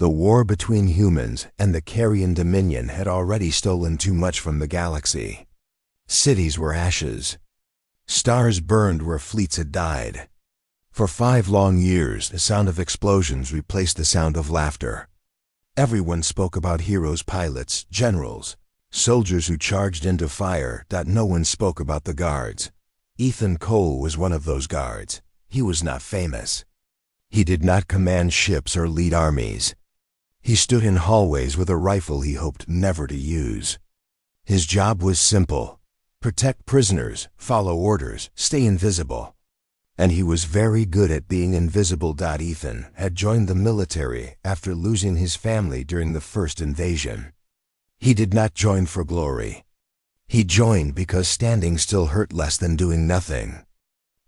The war between humans and the Carrion Dominion had already stolen too much from the galaxy. Cities were ashes. Stars burned where fleets had died. For 5 long years, the sound of explosions replaced the sound of laughter. Everyone spoke about heroes, pilots, generals, soldiers who charged into fire. No one spoke about the guards. Ethan Cole was one of those guards. He was not famous. He did not command ships or lead armies. He stood in hallways with a rifle he hoped never to use. His job was simple: protect prisoners, follow orders, stay invisible. And he was very good at being invisible. Ethan had joined the military after losing his family during the first invasion. He did not join for glory. He joined because standing still hurt less than doing nothing.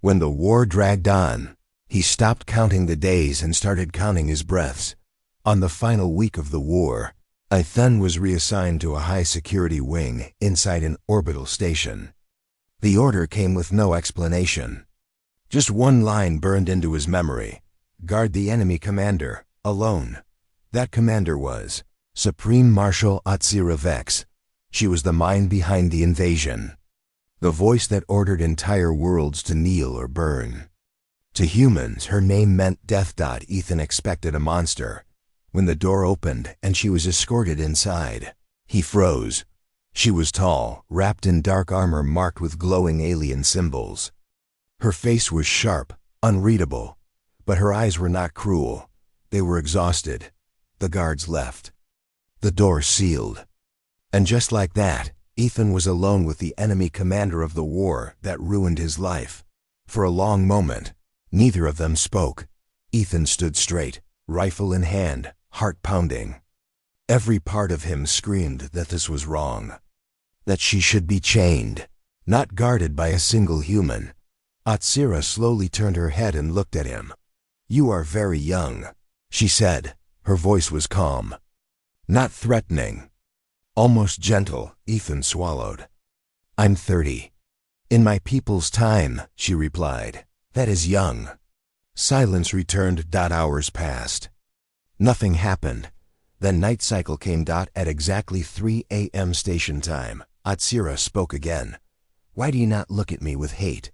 When the war dragged on, he stopped counting the days and started counting his breaths. On the final week of the war, Ethan was reassigned to a high-security wing inside an orbital station. The order came with no explanation. Just one line burned into his memory: guard the enemy commander, alone. That commander was Supreme Marshal Atsira Vex. She was the mind behind the invasion, the voice that ordered entire worlds to kneel or burn. To humans, her name meant death. Ethan expected a monster. When the door opened and she was escorted inside, he froze. She was tall, wrapped in dark armor marked with glowing alien symbols. Her face was sharp, unreadable, but her eyes were not cruel. They were exhausted. The guards left. The door sealed. And just like that, Ethan was alone with the enemy commander of the war that ruined his life. For a long moment, neither of them spoke. Ethan stood straight, rifle in hand, heart pounding. Every part of him screamed that this was wrong, that she should be chained, not guarded by a single human. Atsira slowly turned her head and looked at him. "You are very young," she said. Her voice was calm, not threatening, almost gentle. Ethan swallowed. "I'm 30. In my people's time," she replied. "That is young." Silence returned. Hours passed. Nothing happened. Then night cycle came. At exactly 3 a.m. station time, Atsira spoke again. "Why do you not look at me with hate?"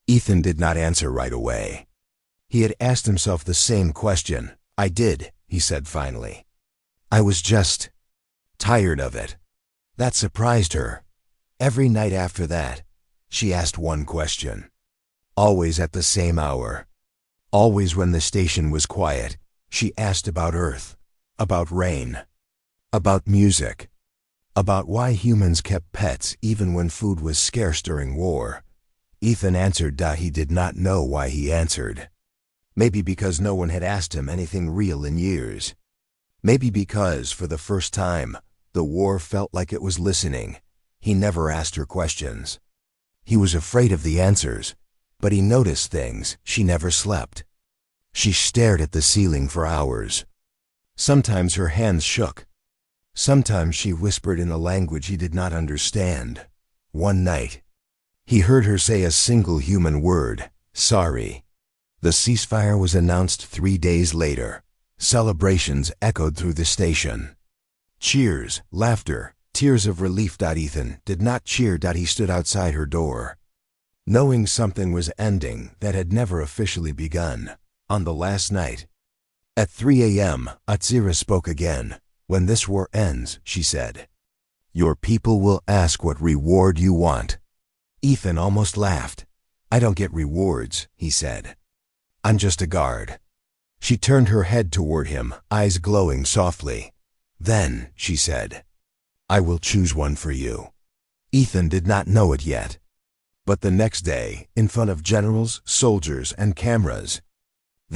Ethan did not answer right away. He had asked himself the same question. "I did," he said finally. "I was just tired of it." That surprised her. Every night after that, she asked one question. Always at the same hour. Always when the station was quiet, she asked about Earth, about rain, about music, about why humans kept pets even when food was scarce during war. Ethan answered. He did not know why he answered. Maybe because no one had asked him anything real in years. Maybe because, for the first time, the war felt like it was listening. He never asked her questions. He was afraid of the answers, but he noticed things. She never slept. She stared at the ceiling for hours. Sometimes her hands shook. Sometimes she whispered in a language he did not understand. One night, he heard her say a single human word: sorry. The ceasefire was announced 3 days later. Celebrations echoed through the station. Cheers, laughter, tears of relief. Ethan did not cheer. He stood outside her door, knowing something was ending that had never officially begun. On the last night, at 3 a.m., Atsira spoke again. "When this war ends," she said, "your people will ask what reward you want." Ethan almost laughed. "I don't get rewards," he said. "I'm just a guard." She turned her head toward him, eyes glowing softly. "Then," she said, "I will choose one for you." Ethan did not know it yet. But the next day, in front of generals, soldiers, and cameras,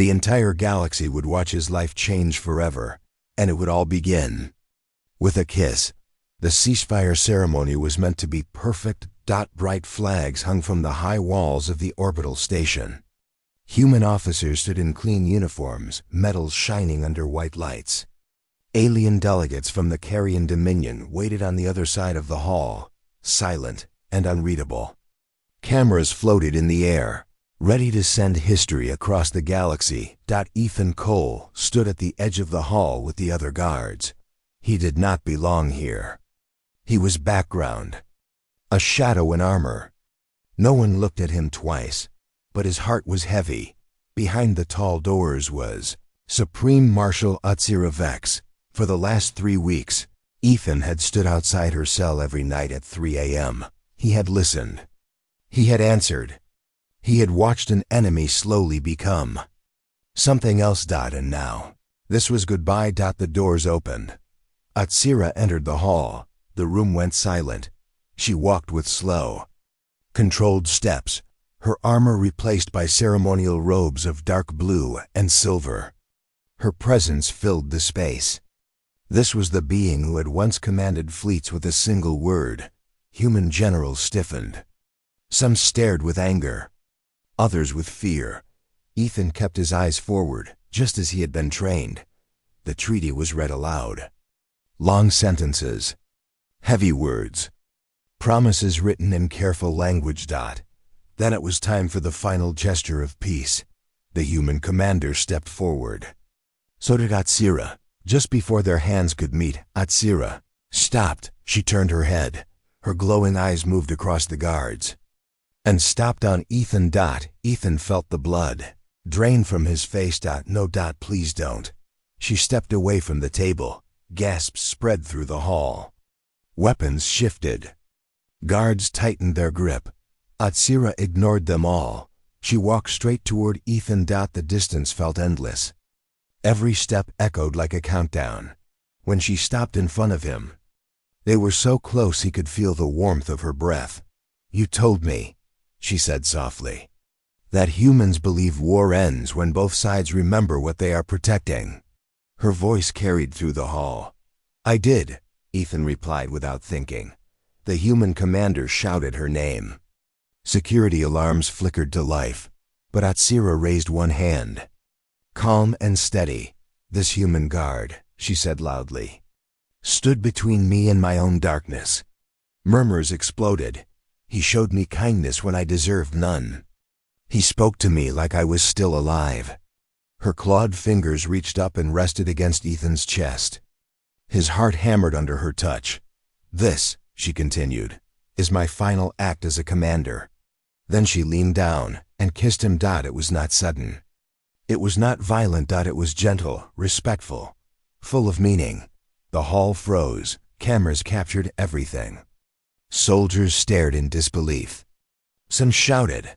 the entire galaxy would watch his life change forever, and it would all begin with a kiss. The ceasefire ceremony was meant to be perfect. Bright flags hung from the high walls of the orbital station. Human officers stood in clean uniforms, medals shining under white lights. Alien delegates from the Carrion Dominion waited on the other side of the hall, silent and unreadable. Cameras floated in the air. ready to send history across the galaxy. Ethan Cole stood at the edge of the hall with the other guards. He did not belong here. He was background, a shadow in armor. No one looked at him twice, but his heart was heavy. Behind the tall doors was Supreme Marshal Atsira Vex. For the last 3 weeks, Ethan had stood outside her cell every night at 3 a.m. He had listened. He had answered. He had watched an enemy slowly become something else. And now, this was goodbye. The doors opened. Atsira entered the hall. The room went silent. She walked with slow, controlled steps, her armor replaced by ceremonial robes of dark blue and silver. Her presence filled the space. This was the being who had once commanded fleets with a single word. Human generals stiffened. Some stared with anger, others with fear. Ethan kept his eyes forward, just as he had been trained. The treaty was read aloud. Long sentences, heavy words, promises written in careful language. Then it was time for the final gesture of peace. The human commander stepped forward. So did Atsira. Just before their hands could meet, Atsira stopped. She turned her head. Her glowing eyes moved across the guards and stopped on Ethan. Ethan felt the blood drain from his face. No. Please don't. She stepped away from the table. Gasps spread through the hall. Weapons shifted. Guards tightened their grip. Atsira ignored them all. She walked straight toward Ethan. The distance felt endless. Every step echoed like a countdown. When she stopped in front of him, they were so close he could feel the warmth of her breath. You told me, she said softly, that humans believe war ends when both sides remember what they are protecting. Her voice carried through the hall. I did, Ethan replied without thinking. The human commander shouted her name. Security alarms flickered to life, but Atsira raised one hand. Calm and steady, this human guard, she said loudly, stood between me and my own darkness. Murmurs exploded. He showed me kindness when I deserved none. He spoke to me like I was still alive. Her clawed fingers reached up and rested against Ethan's chest. His heart hammered under her touch. This, she continued, is my final act as a commander. Then she leaned down and kissed him. It was not sudden. It was not violent. It was gentle, respectful, full of meaning. The hall froze. Cameras captured everything. Soldiers stared in disbelief. Some shouted.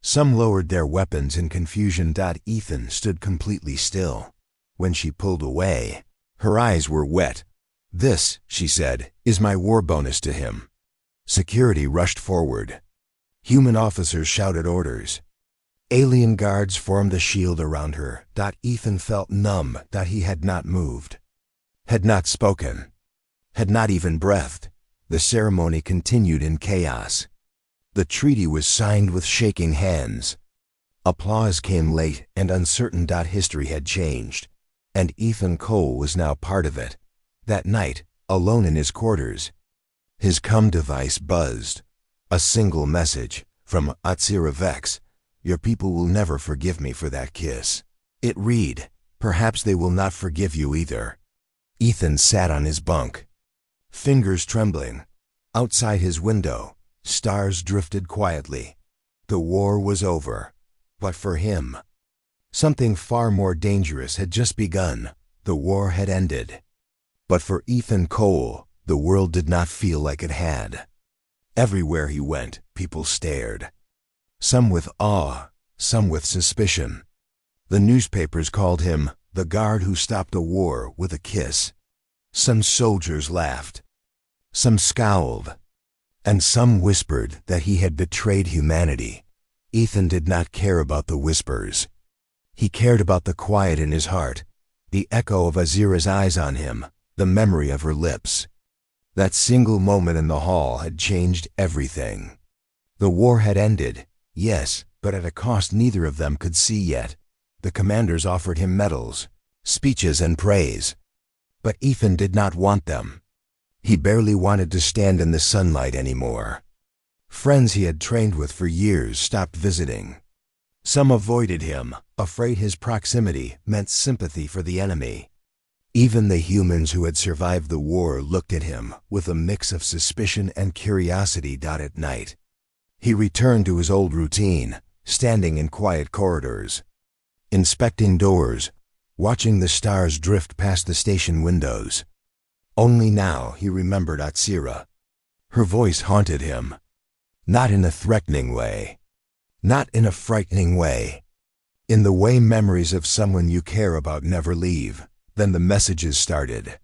Some lowered their weapons in confusion. Ethan stood completely still. When she pulled away, her eyes were wet. This, she said, is my war bonus to him. Security rushed forward. Human officers shouted orders. Alien guards formed a shield around her. Ethan felt numb. He had not moved, had not spoken, had not even breathed. The ceremony continued in chaos. The treaty was signed with shaking hands. Applause came late and uncertain. History had changed, and Ethan Cole was now part of it. That night, alone in his quarters, his comm device buzzed. A single message from Atsira Vex. Your people will never forgive me for that kiss. It read, perhaps they will not forgive you either. Ethan sat on his bunk, fingers trembling. Outside his window, stars drifted quietly. The war was over, but for him, something far more dangerous had just begun. The war had ended. But for Ethan Cole, the world did not feel like it had. Everywhere he went, people stared. Some with awe, some with suspicion. The newspapers called him the guard who stopped a war with a kiss. Some soldiers laughed. Some scowled. And some whispered that he had betrayed humanity. Ethan did not care about the whispers. He cared about the quiet in his heart, the echo of Atsira's eyes on him, the memory of her lips. That single moment in the hall had changed everything. The war had ended. Yes, but at a cost neither of them could see yet. The commanders offered him medals, speeches, and praise. But Ethan did not want them. He barely wanted to stand in the sunlight anymore. Friends he had trained with for years stopped visiting. Some avoided him, afraid his proximity meant sympathy for the enemy. Even the humans who had survived the war looked at him with a mix of suspicion and curiosity. At night, he returned to his old routine, standing in quiet corridors, inspecting doors, watching the stars drift past the station windows. Only now he remembered Atsira. Her voice haunted him. Not in a threatening way. Not in a frightening way. In the way memories of someone you care about never leave. Then the messages started.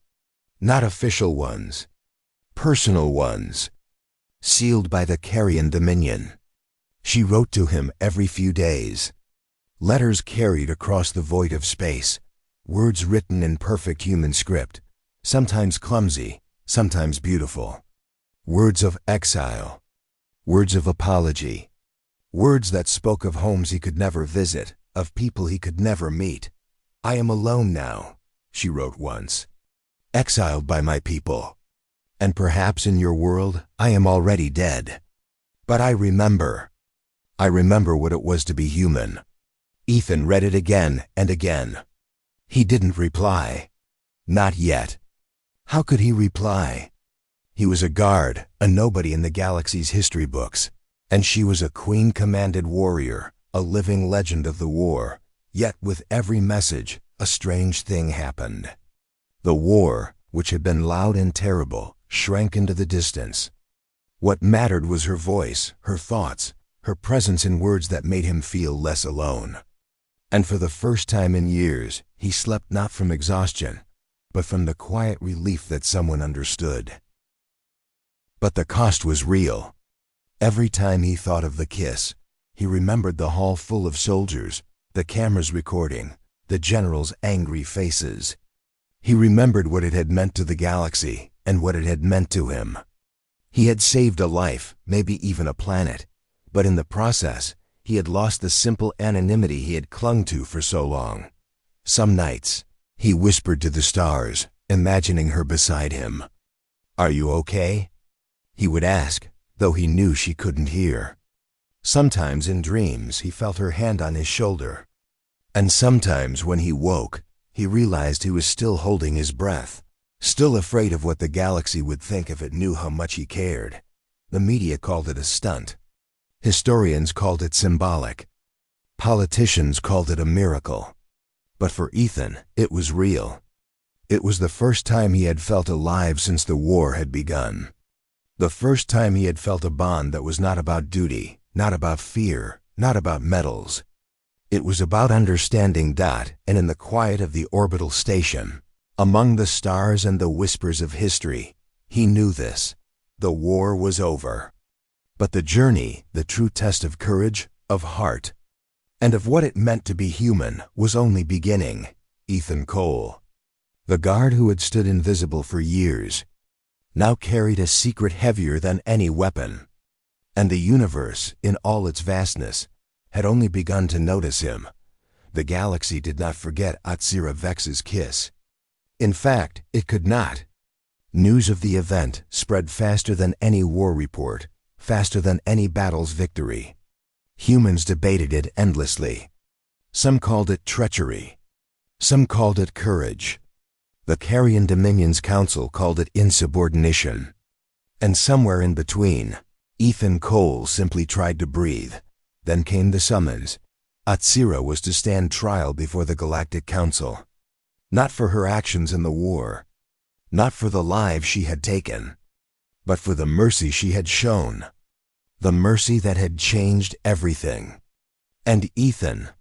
Not official ones. Personal ones. Sealed by the Carrion Dominion. She wrote to him every few days. Letters carried across the void of space. Words written in perfect human script. Sometimes clumsy, sometimes beautiful. Words of exile. Words of apology. Words that spoke of homes he could never visit, of people he could never meet. I am alone now, she wrote once. Exiled by my people. And perhaps in your world, I am already dead. But I remember. I remember what it was to be human. Ethan read it again and again. He didn't reply. Not yet. How could he reply? He was a guard, a nobody in the galaxy's history books, and she was a queen-commanded warrior, a living legend of the war. Yet with every message, a strange thing happened. The war, which had been loud and terrible, shrank into the distance. What mattered was her voice, her thoughts, her presence in words that made him feel less alone. And for the first time in years, he slept not from exhaustion, but from the quiet relief that someone understood. But the cost was real. Every time he thought of the kiss, he remembered the hall full of soldiers, the cameras recording, the generals' angry faces. He remembered what it had meant to the galaxy and what it had meant to him. He had saved a life, maybe even a planet, but in the process, he had lost the simple anonymity he had clung to for so long. Some nights, he whispered to the stars, imagining her beside him. "Are you okay?" he would ask, though he knew she couldn't hear. Sometimes in dreams he felt her hand on his shoulder. And sometimes when he woke, he realized he was still holding his breath, still afraid of what the galaxy would think if it knew how much he cared. The media called it a stunt. Historians called it symbolic. Politicians called it a miracle. But for Ethan, it was real. It was the first time he had felt alive since the war had begun. The first time he had felt a bond that was not about duty, not about fear, not about medals. It was about understanding. And in the quiet of the orbital station, among the stars and the whispers of history, he knew this. The war was over. But the journey, the true test of courage, of heart, and of what it meant to be human, was only beginning. Ethan Cole, the guard who had stood invisible for years, now carried a secret heavier than any weapon. And the universe, in all its vastness, had only begun to notice him. The galaxy did not forget Atsira Vex's kiss. In fact, it could not. News of the event spread faster than any war report, faster than any battle's victory. Humans debated it endlessly. Some called it treachery. Some called it courage. The Carrion Dominion's council called it insubordination. And somewhere in between, Ethan Cole simply tried to breathe. Then came the summons. Atsira was to stand trial before the Galactic Council. Not for her actions in the war. Not for the lives she had taken. But for the mercy she had shown. The mercy that had changed everything. And Ethan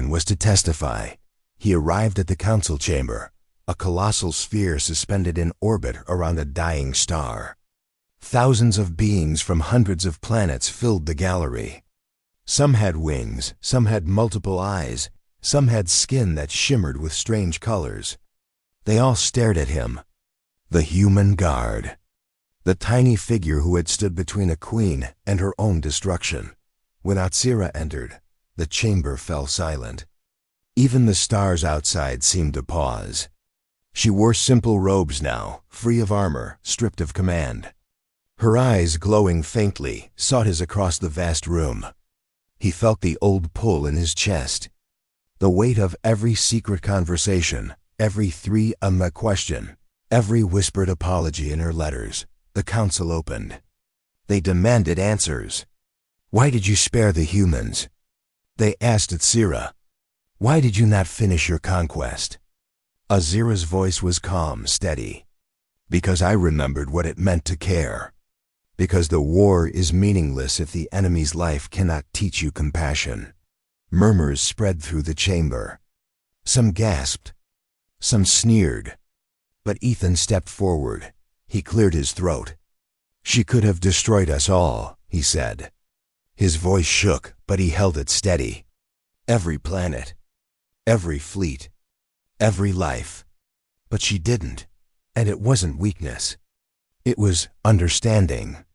was to testify. He arrived at the council chamber, a colossal sphere suspended in orbit around a dying star. Thousands of beings from hundreds of planets filled the gallery. Some had wings, some had multiple eyes, some had skin that shimmered with strange colors. They all stared at him. The human guard. The tiny figure who had stood between a queen and her own destruction. When Atsira entered, the chamber fell silent. Even the stars outside seemed to pause. She wore simple robes now, free of armor, stripped of command. Her eyes, glowing faintly, sought his across the vast room. He felt the old pull in his chest, the weight of every secret conversation, every question, every whispered apology in her letters. The council opened. They demanded answers. Why did you spare the humans? They asked Atsira. Why did you not finish your conquest? Azira's voice was calm, steady. Because I remembered what it meant to care. Because the war is meaningless if the enemy's life cannot teach you compassion. Murmurs spread through the chamber. Some gasped. Some sneered. But Ethan stepped forward. He cleared his throat. She could have destroyed us all, he said. His voice shook, but he held it steady. Every planet. Every fleet. Every life. But she didn't. And it wasn't weakness. It was understanding.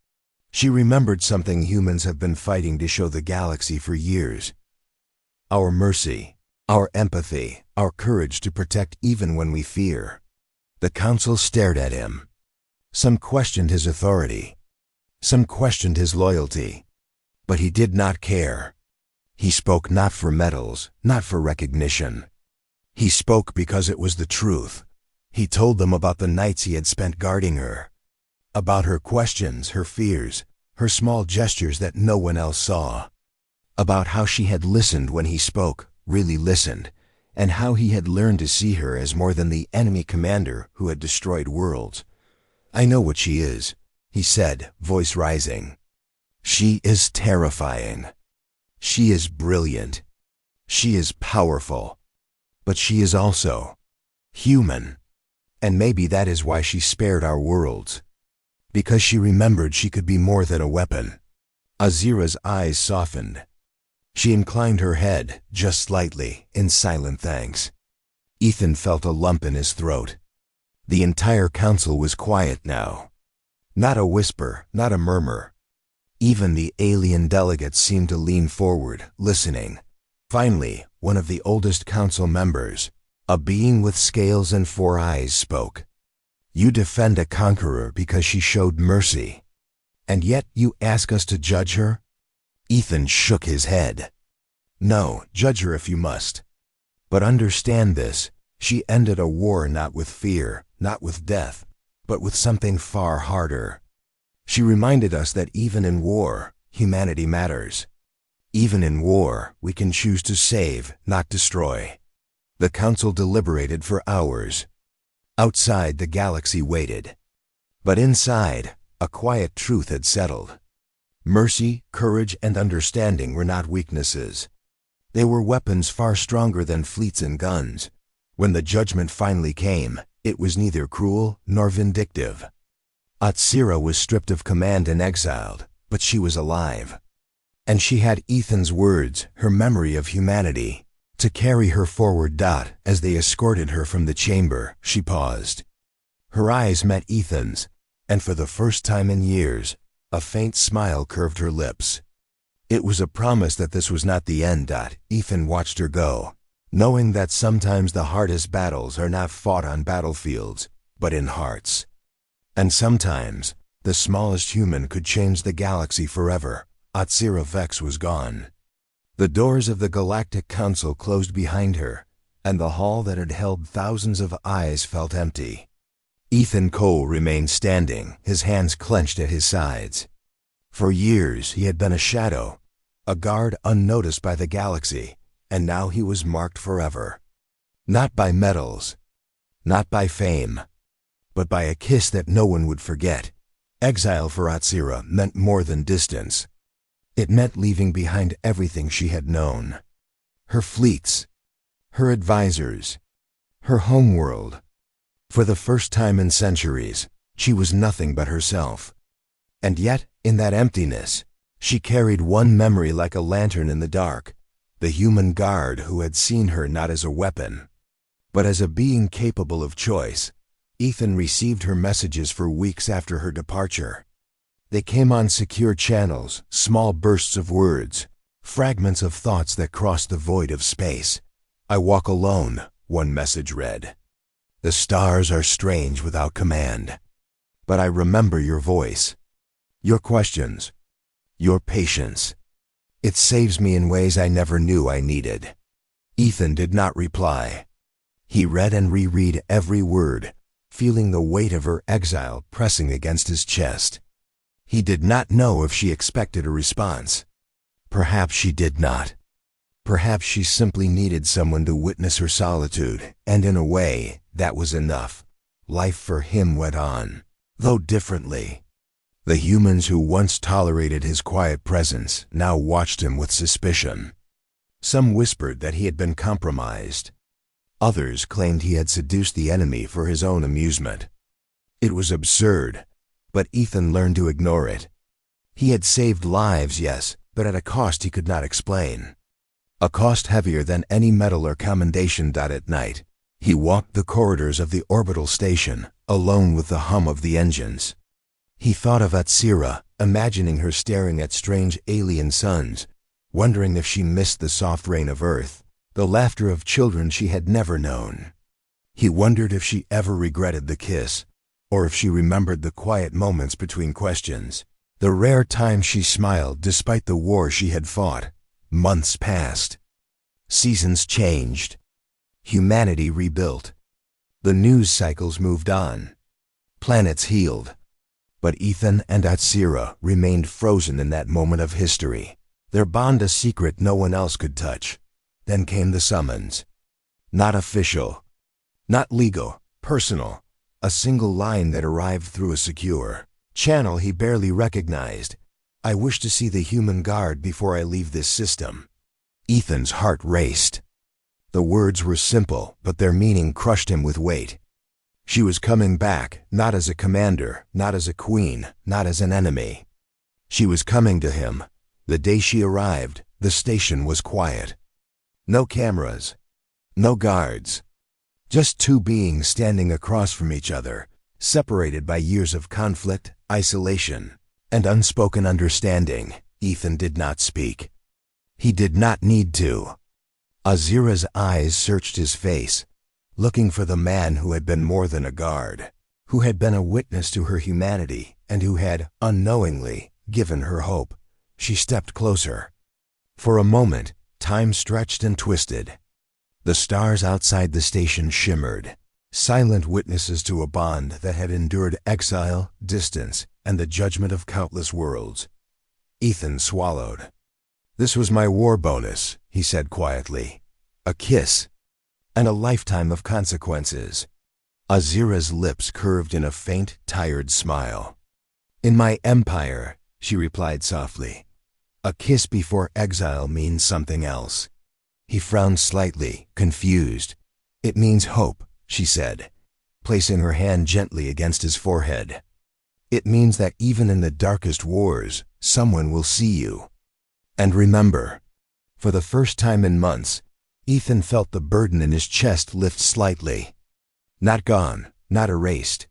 She remembered something humans have been fighting to show the galaxy for years. Our mercy, our empathy, our courage to protect even when we fear. The council stared at him. Some questioned his authority. Some questioned his loyalty. But he did not care. He spoke not for medals, not for recognition. He spoke because it was the truth. He told them about the nights he had spent guarding her. About her questions, her fears, her small gestures that no one else saw. About how she had listened when he spoke, really listened, and how he had learned to see her as more than the enemy commander who had destroyed worlds. I know what she is, he said, voice rising. She is terrifying. She is brilliant. She is powerful. But she is also human. And maybe that is why she spared our worlds. Because she remembered she could be more than a weapon. Azira's eyes softened. She inclined her head, just slightly, in silent thanks. Ethan felt a lump in his throat. The entire council was quiet now. Not a whisper, not a murmur. Even the alien delegates seemed to lean forward, listening. Finally, one of the oldest council members, a being with scales and 4 eyes, spoke. You defend a conqueror because she showed mercy. And yet you ask us to judge her? Ethan shook his head. No, judge her if you must. But understand this, she ended a war not with fear, not with death, but with something far harder. She reminded us that even in war, humanity matters. Even in war, we can choose to save, not destroy. The council deliberated for hours. Outside, the galaxy waited. But inside, a quiet truth had settled. Mercy, courage, and understanding were not weaknesses. They were weapons far stronger than fleets and guns. When the judgment finally came, it was neither cruel nor vindictive. Atsira was stripped of command and exiled, but she was alive. And she had Ethan's words, her memory of humanity, to carry her forward. As they escorted her from the chamber, she paused. Her eyes met Ethan's, and for the first time in years, a faint smile curved her lips. It was a promise that this was not the end. Ethan watched her go, knowing that sometimes the hardest battles are not fought on battlefields, but in hearts. And sometimes, the smallest human could change the galaxy forever. Atsira Vex was gone. The doors of the Galactic Council closed behind her, and the hall that had held thousands of eyes felt empty. Ethan Cole remained standing, his hands clenched at his sides. For years he had been a shadow, a guard unnoticed by the galaxy, and now he was marked forever. Not by medals, not by fame, but by a kiss that no one would forget. Exile for Atsira meant more than distance. It meant leaving behind everything she had known. Her fleets, her advisors, her homeworld. For the first time in centuries, she was nothing but herself. And yet, in that emptiness, she carried one memory like a lantern in the dark, the human guard who had seen her not as a weapon, but as a being capable of choice. Ethan received her messages for weeks after her departure. They came on secure channels, small bursts of words, fragments of thoughts that crossed the void of space. I walk alone, one message read. The stars are strange without command. But I remember your voice, your questions, your patience. It saves me in ways I never knew I needed." Ethan did not reply. He read and reread every word, feeling the weight of her exile pressing against his chest. He did not know if she expected a response. Perhaps she did not. Perhaps she simply needed someone to witness her solitude, and in a way, that was enough. Life for him went on, though differently. The humans who once tolerated his quiet presence now watched him with suspicion. Some whispered that he had been compromised. Others claimed he had seduced the enemy for his own amusement. It was absurd, but Ethan learned to ignore it. He had saved lives, yes, but at a cost he could not explain. A cost heavier than any medal or commendation. At night, he walked the corridors of the orbital station, alone with the hum of the engines. He thought of Atsira, imagining her staring at strange alien suns, wondering if she missed the soft rain of Earth, the laughter of children she had never known. He wondered if she ever regretted the kiss, or if she remembered the quiet moments between questions, the rare times she smiled despite the war she had fought. Months passed. Seasons changed. Humanity rebuilt. The news cycles moved on. Planets healed. But Ethan and Atsira remained frozen in that moment of history, their bond a secret no one else could touch. Then came the summons. Not official, not legal, personal, a single line that arrived through a secure channel he barely recognized. "I wish to see the human guard before I leave this system." Ethan's heart raced. The words were simple, but their meaning crushed him with weight. She was coming back, not as a commander, not as a queen, not as an enemy. She was coming to him. The day she arrived, the station was quiet. No cameras, no guards. Just two beings standing across from each other, separated by years of conflict, isolation, and unspoken understanding. Ethan did not speak. He did not need to. Azira's eyes searched his face, looking for the man who had been more than a guard, who had been a witness to her humanity, and who had, unknowingly, given her hope. She stepped closer. For a moment, time stretched and twisted. The stars outside the station shimmered, silent witnesses to a bond that had endured exile, distance, and the judgment of countless worlds. Ethan swallowed. "This was my war bonus," he said quietly. "A kiss, and a lifetime of consequences." Azira's lips curved in a faint, tired smile. "In my empire," she replied softly, "a kiss before exile means something else." He frowned slightly, confused. "It means hope," she said, placing her hand gently against his forehead. "It means that even in the darkest wars, someone will see you. And remember." For the first time in months, Ethan felt the burden in his chest lift slightly. Not gone, not erased,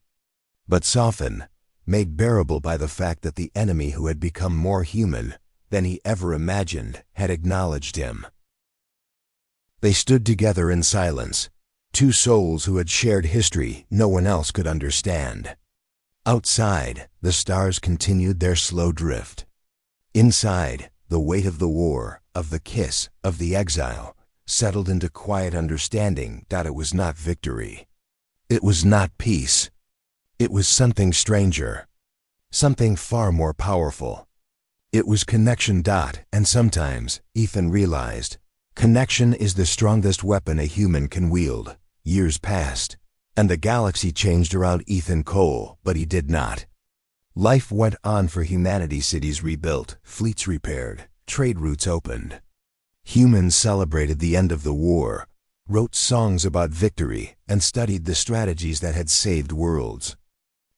but soften, made bearable by the fact that the enemy who had become more human than he ever imagined had acknowledged him. They stood together in silence, two souls who had shared history no one else could understand. Outside, the stars continued their slow drift. Inside, the weight of the war, of the kiss, of the exile, settled into quiet understanding that it was not victory. It was not peace. It was something stranger, something far more powerful. It was connection. And sometimes, Ethan realized, connection is the strongest weapon a human can wield. Years passed, and the galaxy changed around Ethan Cole, but he did not. Life went on for humanity. Cities rebuilt, fleets repaired, trade routes opened. Humans celebrated the end of the war, wrote songs about victory, and studied the strategies that had saved worlds.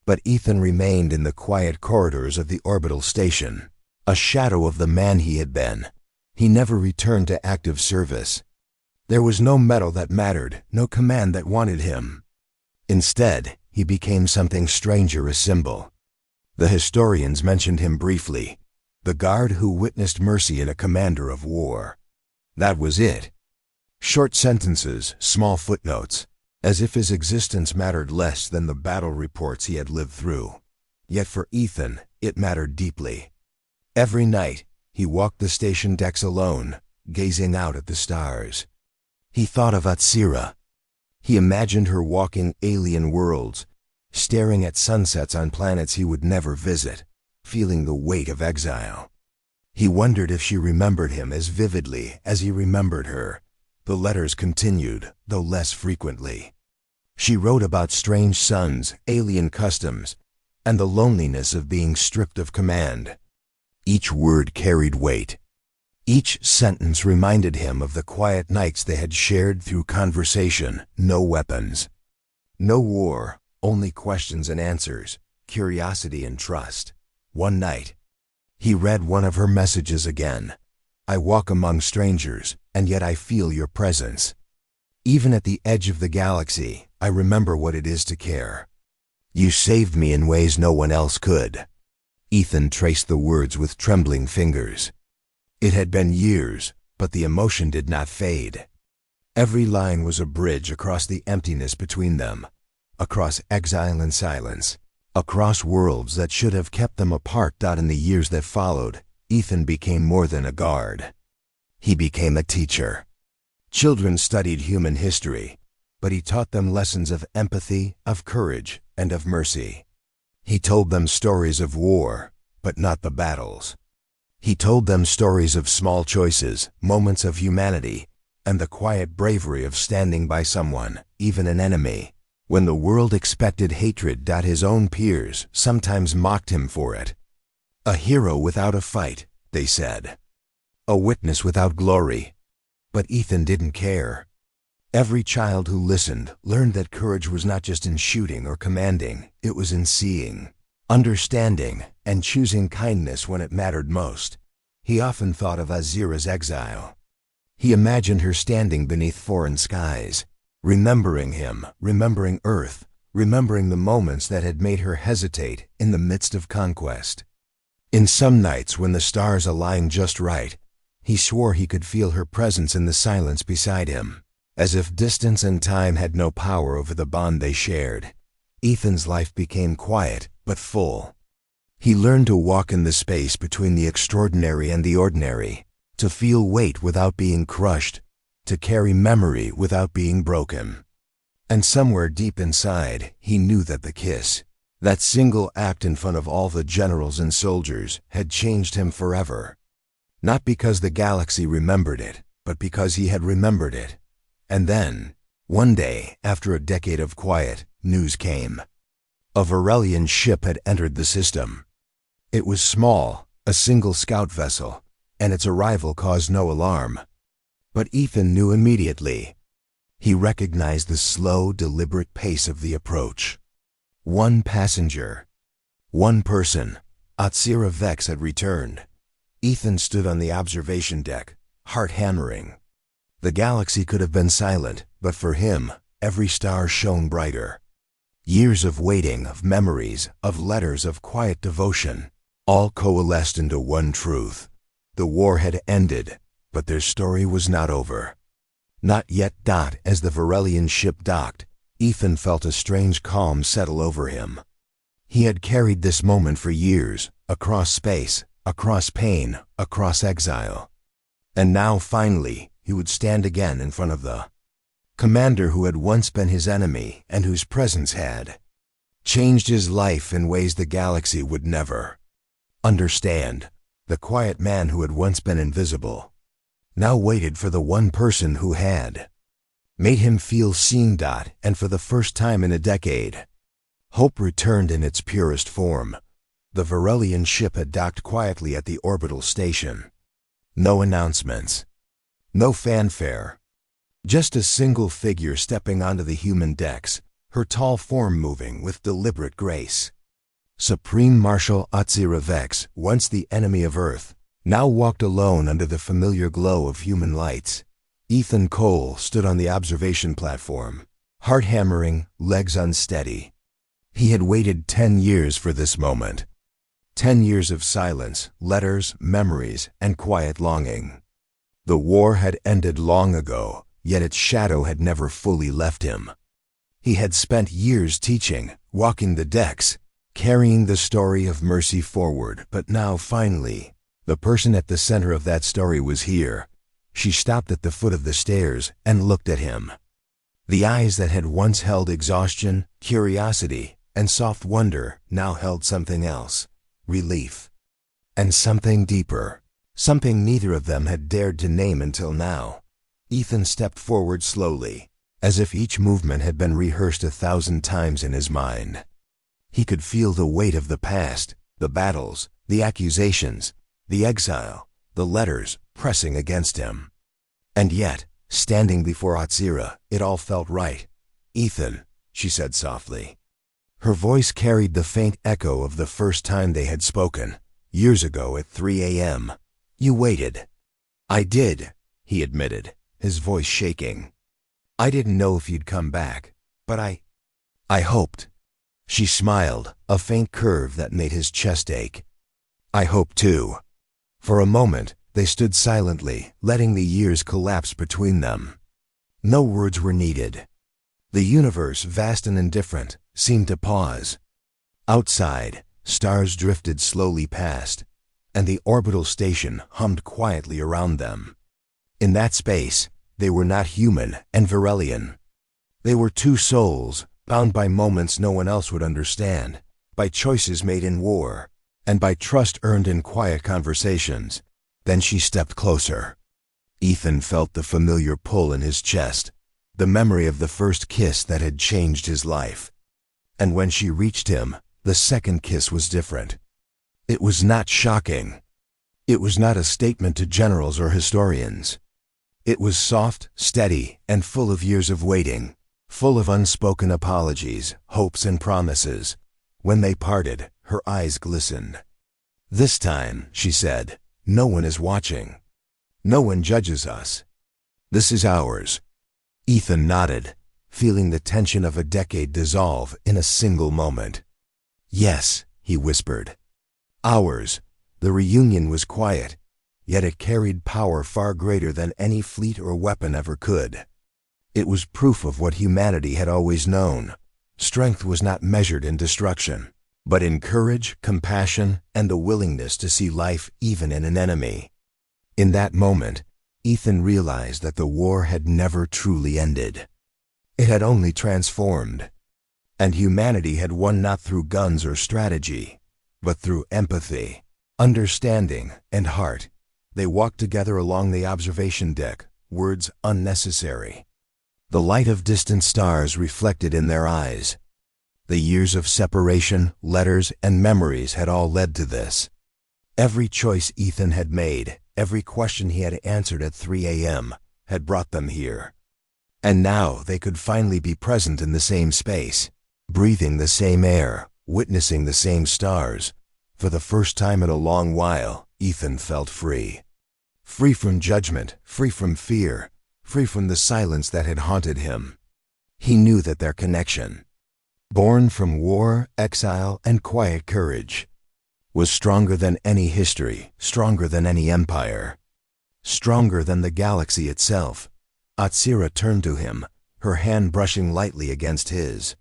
But Ethan remained in the quiet corridors of the orbital station, a shadow of the man he had been. He never returned to active service. There was no medal that mattered, no command that wanted him. Instead, he became something stranger, a symbol. The historians mentioned him briefly, the guard who witnessed mercy in a commander of war. That was it. Short sentences, small footnotes, as if his existence mattered less than the battle reports he had lived through. Yet for Ethan, it mattered deeply. Every night, He walked the station decks alone, gazing out at the stars. He thought of Atsira. He imagined her walking alien worlds, staring at sunsets on planets he would never visit, feeling the weight of exile. He wondered if she remembered him as vividly as he remembered her. The letters continued, though less frequently. She wrote about strange suns, alien customs, and the loneliness of being stripped of command. Each word carried weight. Each sentence reminded him of the quiet nights they had shared through conversation, no weapons. No war, only questions and answers, curiosity and trust. One night, he read one of her messages again. I walk among strangers, and yet I feel your presence. Even at the edge of the galaxy, I remember what it is to care. You saved me in ways no one else could. Ethan traced the words with trembling fingers. It had been years, but the emotion did not fade. Every line was a bridge across the emptiness between them, across exile and silence, across worlds that should have kept them apart. In the years that followed, Ethan became more than a guard. He became a teacher. Children studied human history, but he taught them lessons of empathy, of courage, and of mercy. He told them stories of war, but not the battles. He told them stories of small choices, moments of humanity, and the quiet bravery of standing by someone, even an enemy, when the world expected hatred. His own peers sometimes mocked him for it. A hero without a fight, they said. A witness without glory. But Ethan didn't care. Every child who listened learned that courage was not just in shooting or commanding, it was in seeing, understanding, and choosing kindness when it mattered most. He often thought of Azira's exile. He imagined her standing beneath foreign skies, remembering him, remembering Earth, remembering the moments that had made her hesitate in the midst of conquest. In some nights when the stars aligned just right, he swore he could feel her presence in the silence beside him, as if distance and time had no power over the bond they shared. Ethan's life became quiet, but full. He learned to walk in the space between the extraordinary and the ordinary, to feel weight without being crushed, to carry memory without being broken. And somewhere deep inside, he knew that the kiss, that single act in front of all the generals and soldiers, had changed him forever. Not because the galaxy remembered it, but because he had remembered it. And then, one day, after a decade of quiet, news came. A Varelian ship had entered the system. It was small, a single scout vessel, and its arrival caused no alarm. But Ethan knew immediately. He recognized the slow, deliberate pace of the approach. One passenger. One person. Atsira Vex had returned. Ethan stood on the observation deck, heart hammering. The galaxy could have been silent, but for him, every star shone brighter. Years of waiting, of memories, of letters, of quiet devotion, all coalesced into one truth. The war had ended, but their story was not over. Not yet. As the Varelian ship docked, Ethan felt a strange calm settle over him. He had carried this moment for years, across space, across pain, across exile. And now, finally, he would stand again in front of the commander who had once been his enemy and whose presence had changed his life in ways the galaxy would never understand. The quiet man who had once been invisible now waited for the one person who had made him feel seen. And for the first time in a decade, hope returned in its purest form. The Varelian ship had docked quietly at the orbital station. No announcements. No fanfare. Just a single figure stepping onto the human decks, her tall form moving with deliberate grace. Supreme Marshal Atsira Vex, once the enemy of Earth, now walked alone under the familiar glow of human lights. Ethan Cole stood on the observation platform, heart hammering, legs unsteady. He had waited 10 years for this moment. 10 years of silence, letters, memories, and quiet longing. The war had ended long ago, yet its shadow had never fully left him. He had spent years teaching, walking the decks, carrying the story of mercy forward, but now finally, The person at the center of that story was here. She stopped at the foot of the stairs and looked at him. The eyes that had once held exhaustion, curiosity, and soft wonder now held something else, relief. And something deeper, something neither of them had dared to name until now. Ethan stepped forward slowly, as if each movement had been rehearsed 1,000 times in his mind. He could feel the weight of the past, the battles, the accusations, the exile, the letters pressing against him. And yet, standing before Atsira, it all felt right. "Ethan," she said softly. Her voice carried the faint echo of the first time they had spoken, years ago at 3 a.m. "You waited." "I did," he admitted, his voice shaking. "I didn't know if you'd come back, but I hoped." She smiled, a faint curve that made his chest ache. "I hope too." For a moment, they stood silently, letting the years collapse between them. No words were needed. The universe, vast and indifferent, seemed to pause. Outside, stars drifted slowly past, and the orbital station hummed quietly around them. In that space, they were not human and Varelian. They were two souls, bound by moments no one else would understand, by choices made in war, and by trust earned in quiet conversations. Then she stepped closer. Ethan felt the familiar pull in his chest, the memory of the first kiss that had changed his life. And when she reached him, the second kiss was different. It was not shocking. It was not a statement to generals or historians. It was soft, steady, and full of years of waiting, full of unspoken apologies, hopes, and promises. When they parted, her eyes glistened. "This time," she said, "no one is watching. No one judges us. This is ours." Ethan nodded, feeling the tension of a decade dissolve in a single moment. "Yes," he whispered. "Ours." The reunion was quiet, yet it carried power far greater than any fleet or weapon ever could. It was proof of what humanity had always known. Strength was not measured in destruction, but in courage, compassion, and the willingness to see life even in an enemy. In that moment, Ethan realized that the war had never truly ended. It had only transformed. And humanity had won not through guns or strategy, but through empathy, understanding, and heart. They walked together along the observation deck, words unnecessary. The light of distant stars reflected in their eyes. The years of separation, letters, and memories had all led to this. Every choice Ethan had made, every question he had answered at 3 a.m., had brought them here. And now they could finally be present in the same space, breathing the same air, witnessing the same stars. For the first time in a long while, Ethan felt free. Free from judgment, free from fear, free from the silence that had haunted him. He knew that their connection, born from war, exile, and quiet courage, was stronger than any history, stronger than any empire, stronger than the galaxy itself. Atsira turned to him, her hand brushing lightly against his.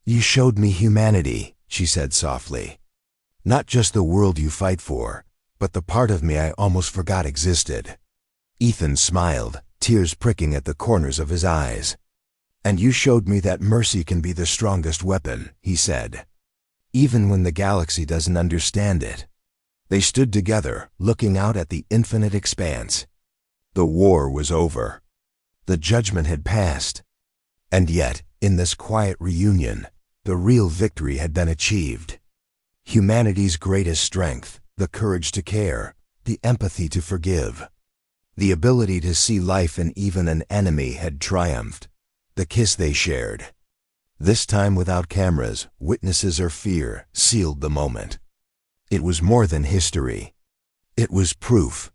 "You showed me humanity," she said softly. "Not just the world you fight for, but the part of me I almost forgot existed." Ethan smiled, tears pricking at the corners of his eyes. "And you showed me that mercy can be the strongest weapon," he said, "even when the galaxy doesn't understand it." They stood together, looking out at the infinite expanse. The war was over. The judgment had passed. And yet, in this quiet reunion, the real victory had been achieved. Humanity's greatest strength, the courage to care, the empathy to forgive, the ability to see life in even an enemy had triumphed. The kiss they shared, this time without cameras, witnesses, or fear, sealed the moment. It was more than history. It was proof.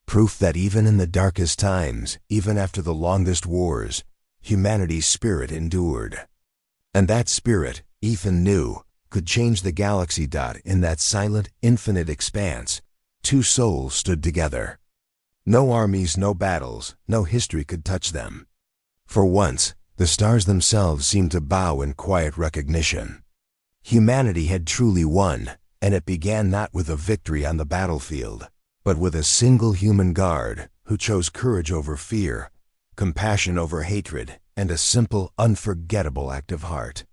Proof that even in the darkest times, even after the longest wars, humanity's spirit endured. And that spirit, Ethan knew, could change the galaxy. In that silent, infinite expanse, two souls stood together. No armies, no battles, no history could touch them. For once, the stars themselves seemed to bow in quiet recognition. Humanity had truly won, and it began not with a victory on the battlefield, but with a single human guard who chose courage over fear, compassion over hatred, and a simple, unforgettable act of heart.